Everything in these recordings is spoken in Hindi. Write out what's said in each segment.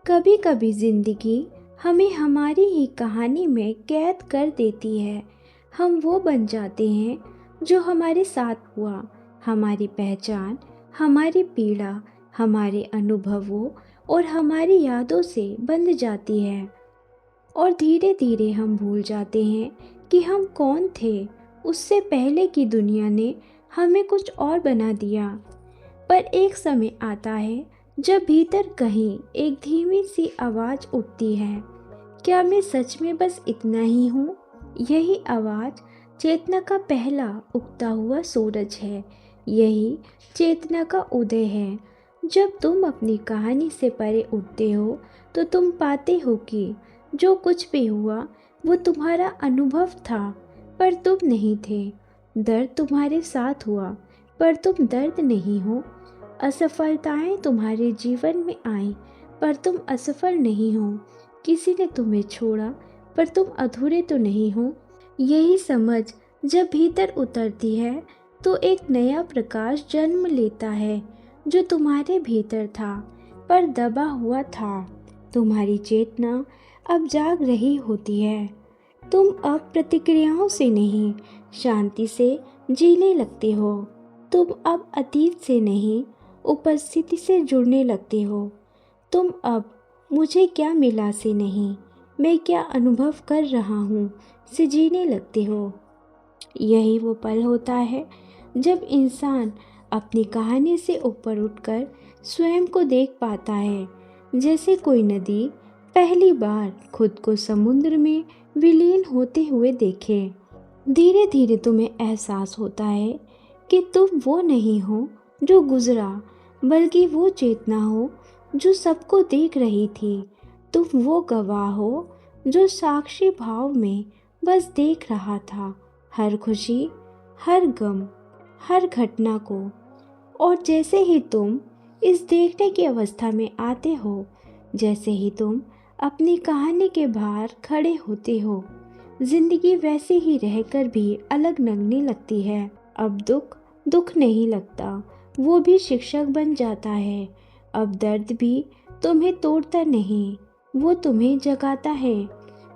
कभी कभी जिंदगी हमें हमारी ही कहानी में कैद कर देती है। हम वो बन जाते हैं जो हमारे साथ हुआ। हमारी पहचान, हमारी पीड़ा, हमारे अनुभवों और हमारी यादों से बंध जाती है। और धीरे धीरे हम भूल जाते हैं कि हम कौन थे। उससे पहले की दुनिया ने हमें कुछ और बना दिया। पर एक समय आता है जब भीतर कहीं एक धीमी सी आवाज़ उठती है, क्या मैं सच में बस इतना ही हूँ? यही आवाज़ चेतना का पहला उगता हुआ सूरज है। यही चेतना का उदय है। जब तुम अपनी कहानी से परे उठते हो तो तुम पाते हो कि जो कुछ भी हुआ वो तुम्हारा अनुभव था, पर तुम नहीं थे। दर्द तुम्हारे साथ हुआ, पर तुम दर्द नहीं हो। असफलताएं तुम्हारे जीवन में आईं, पर तुम असफल नहीं हो। किसी ने तुम्हें छोड़ा, पर तुम अधूरे तो नहीं हो। यही समझ जब भीतर उतरती है तो एक नया प्रकाश जन्म लेता है जो तुम्हारे भीतर था पर दबा हुआ था। तुम्हारी चेतना अब जाग रही होती है। तुम अब प्रतिक्रियाओं से नहीं, शांति से जीने लगते हो। तुम अब अतीत से नहीं, उपस्थिति से जुड़ने लगते हो। तुम अब मुझे क्या मिला से नहीं, मैं क्या अनुभव कर रहा हूँ से जीने लगते हो। यही वो पल होता है जब इंसान अपनी कहानी से ऊपर उठकर स्वयं को देख पाता है, जैसे कोई नदी पहली बार खुद को समुद्र में विलीन होते हुए देखे। धीरे धीरे तुम्हें एहसास होता है कि तुम वो नहीं हो जो गुजरा, बल्कि वो चेतना हो जो सबको देख रही थी। तुम वो गवाह हो जो साक्षी भाव में बस देख रहा था, हर खुशी, हर गम, हर घटना को। और जैसे ही तुम इस देखने की अवस्था में आते हो, जैसे ही तुम अपनी कहानी के बाहर खड़े होते हो, जिंदगी वैसे ही रहकर भी अलग लगने लगती है। अब दुख दुख नहीं लगता, वो भी शिक्षक बन जाता है। अब दर्द भी तुम्हें तोड़ता नहीं, वो तुम्हें जगाता है।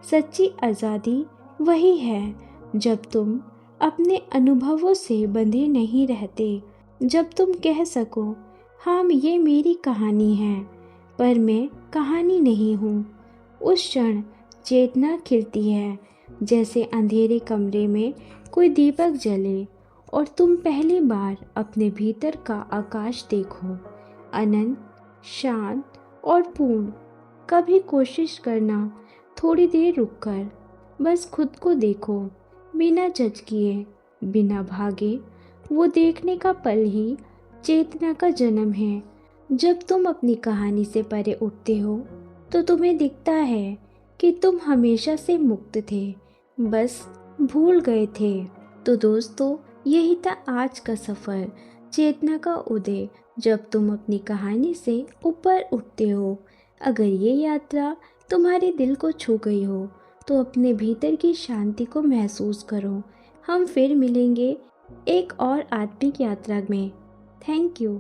सच्ची आज़ादी वही है जब तुम अपने अनुभवों से बंधे नहीं रहते, जब तुम कह सको, हाँ ये मेरी कहानी है, पर मैं कहानी नहीं हूँ। उस क्षण चेतना खिलती है, जैसे अंधेरे कमरे में कोई दीपक जले और तुम पहली बार अपने भीतर का आकाश देखो, अनंत, शांत और पूर्ण। कभी कोशिश करना, थोड़ी देर रुककर बस खुद को देखो, बिना जज किए, बिना भागे। वो देखने का पल ही चेतना का जन्म है। जब तुम अपनी कहानी से परे उठते हो तो तुम्हें दिखता है कि तुम हमेशा से मुक्त थे, बस भूल गए थे। तो दोस्तों, यही था आज का सफ़र, चेतना का उदय, जब तुम अपनी कहानी से ऊपर उठते हो। अगर ये यात्रा तुम्हारे दिल को छू गई हो तो अपने भीतर की शांति को महसूस करो। हम फिर मिलेंगे एक और आत्मिक यात्रा में। Thank you.